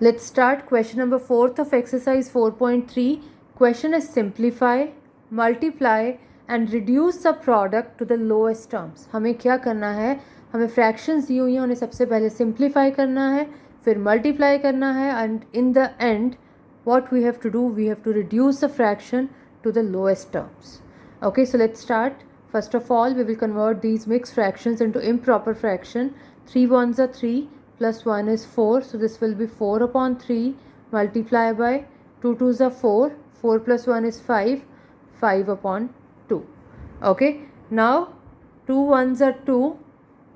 Let's start question number 4th of exercise 4.3. Question is simplify, multiply and reduce the product to the lowest terms. हमें क्या करना है, हमें fractions दी हुई हैं, उन्हें सबसे पहले simplify करना है, फिर multiply करना है, and in the end what we have to do, we have to reduce the fraction to the lowest terms. Okay, so let's start. First of all, we will convert these mixed fractions into improper fraction. 3 ones are 3 plus 1 is 4. So this will be 4 upon 3 multiply by 2 twos are 4. 4 plus 1 is 5. 5 upon 2. Okay. Now 2 ones are 2.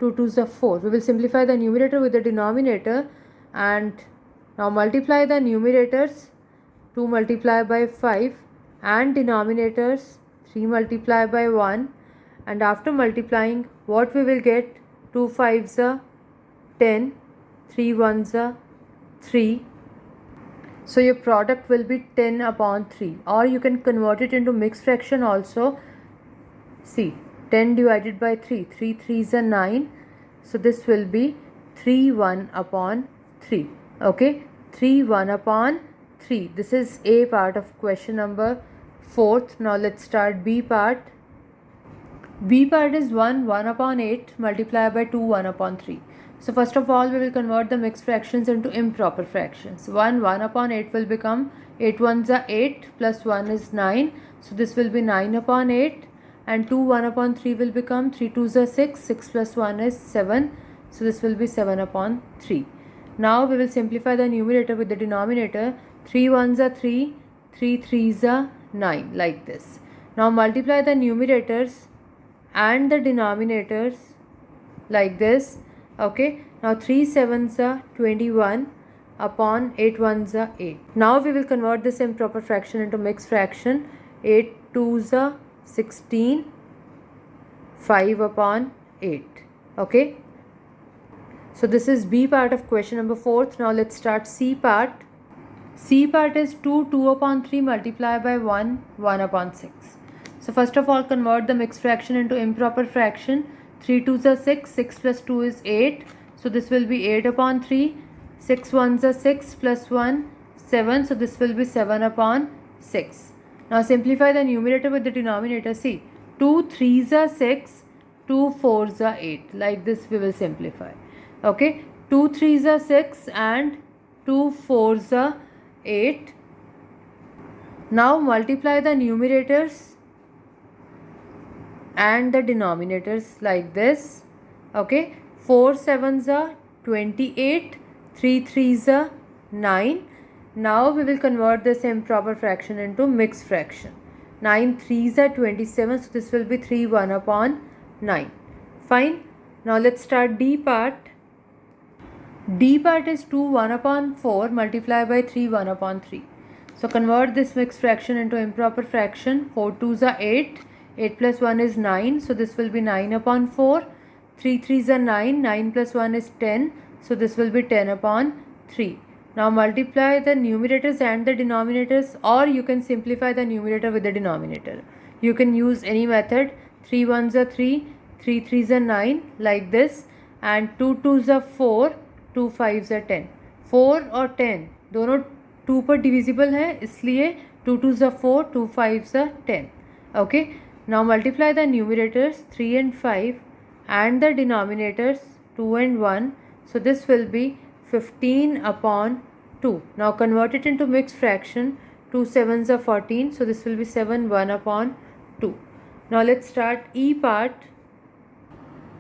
2 twos are 4. We will simplify the numerator with the denominator and now multiply the numerators. 2 multiply by 5 and denominators 3 multiply by 1, and after multiplying what we will get, 2 5s are 10, 3 1s are 3. So your product will be 10 upon 3, or you can convert it into mixed fraction also. See, 10 divided by 3, 3 3s are 9. So this will be 3 1 upon 3. Okay, 3 1 upon 3. This is A part of question number 4th. Now let's start B part. B part is 1 1 upon 8 multiplied by 2 1 upon 3. So first of all, we will convert the mixed fractions into improper fractions. 1 1 upon 8 will become 8 ones are 8 plus 1 is 9. So this will be 9 upon 8, and 2 1 upon 3 will become 3 twos are 6. 6 plus 1 is 7. So this will be 7 upon 3. Now we will simplify the numerator with the denominator. 3 ones are 3, 3 threes are 9, like this. Now multiply the numerators and the denominators like this. Okay, now 3 sevens are 21 upon 8 ones are 8. Now we will convert this improper fraction into mixed fraction. 8 twos are 16, 5 upon 8. Okay, so this is B part of question number 4th. Now let's start C part. C part is 2 2 upon 3 multiplied by 1 1 upon 6. So first of all, convert the mixed fraction into improper fraction. 3 twos are 6, 6 plus 2 is 8. So this will be 8 upon 3. 6 ones are 6 plus 1, 7. So this will be 7 upon 6. Now simplify the numerator with the denominator. See, 2 threes are 6, 2 fours are 8. Like this we will simplify. Okay, 2 threes are 6 and 2 fours are 8. Now multiply the numerators and the denominators like this. Okay, 4 sevens are 28, 3 threes are 9. Now we will convert this improper fraction into mixed fraction. 9 threes are 27, so this will be 3 1 upon 9. Fine. Now let's start D part. D part is 2 1 upon 4 multiplied by 3 1 upon 3. So convert this mixed fraction into improper fraction. 4 twos are 8. 8 plus 1 is 9. So this will be 9 upon 4. 3 threes are 9. 9 plus 1 is 10. So this will be 10 upon 3. Now multiply the numerators and the denominators, or you can simplify the numerator with the denominator. You can use any method. 3 ones are 3. 3 threes are 9, like this. And 2 twos are 4. 2 fives are 10. 4 और 10 दोनों 2 पर divisible है, इसलिए 2 twos are 4, 2 fives are 10. Okay, now multiply the numerators 3 and 5 and the denominators 2 and 1. So this will be 15 upon 2. Now convert it into mixed fraction. 2 sevens are 14. So this will be 7 1 upon 2. Now let's start E part.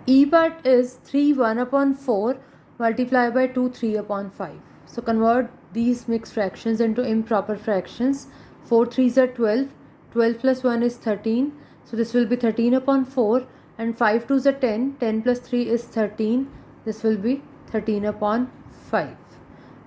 E part is 3 1 upon 4 multiplied by 2 3 upon 5. So convert these mixed fractions into improper fractions. 4 threes are 12. 12 plus 1 is 13. So this will be 13 upon 4, and 5 twos are 10. 10 plus 3 is 13. This will be 13 upon 5.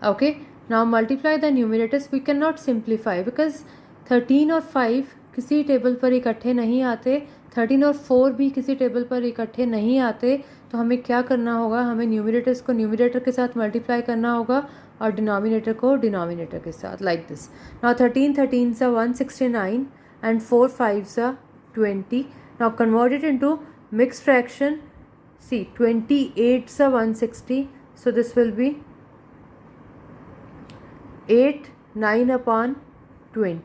Okay, now multiply the numerators. We cannot simplify because 13 और 5 किसी table पर इकट्ठे नहीं आते, 13 और 4 भी किसी table पर इकट्ठे नहीं आते. तो हमें क्या करना होगा, हमें न्यूमिनेटर्स को न्यूमिनेटर के साथ मल्टीप्लाई करना होगा और डिनोमिनेटर को डिनोमिनेटर के साथ, like this. Now 13 13s are 169 and 4 5s are 20. Now convert it into mixed fraction. See, 28s are 160. So this will be 8 9 upon 20.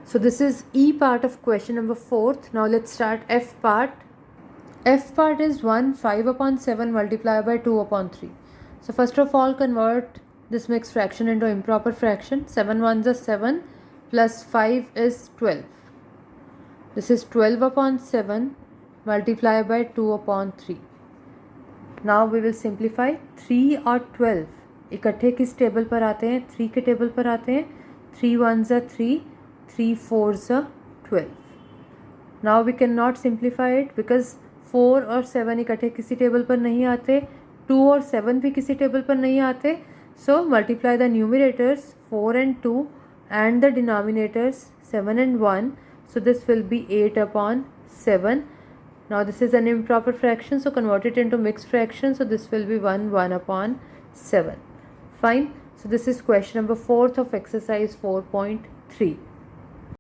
So this is E part of question number 4th. Now let's start F part. F part is 1 5 upon 7 multiplied by 2 upon 3. So first of all, convert this mixed fraction into improper fraction. 7 ones are 7 plus 5 is 12. This is 12 upon 7 multiplied by 2 upon 3. Now we will simplify. 3 और 12 इकट्ठे किस table पर आते हैं? 3 के table पर आते हैं. 3 ones are 3, 3 fours are 12. Now we cannot simplify it because 4 और 7 इकट्ठे किसी टेबल पर नहीं आते. 2 और 7 भी किसी टेबल पर नहीं आते. So multiply the numerators 4 and 2 and the denominators 7 and 1. So this will be 8 upon 7. Now this is an improper fraction, so convert it into mixed fraction. So this will be 1 upon 7. Fine. So this is question number 4th of exercise 4.3.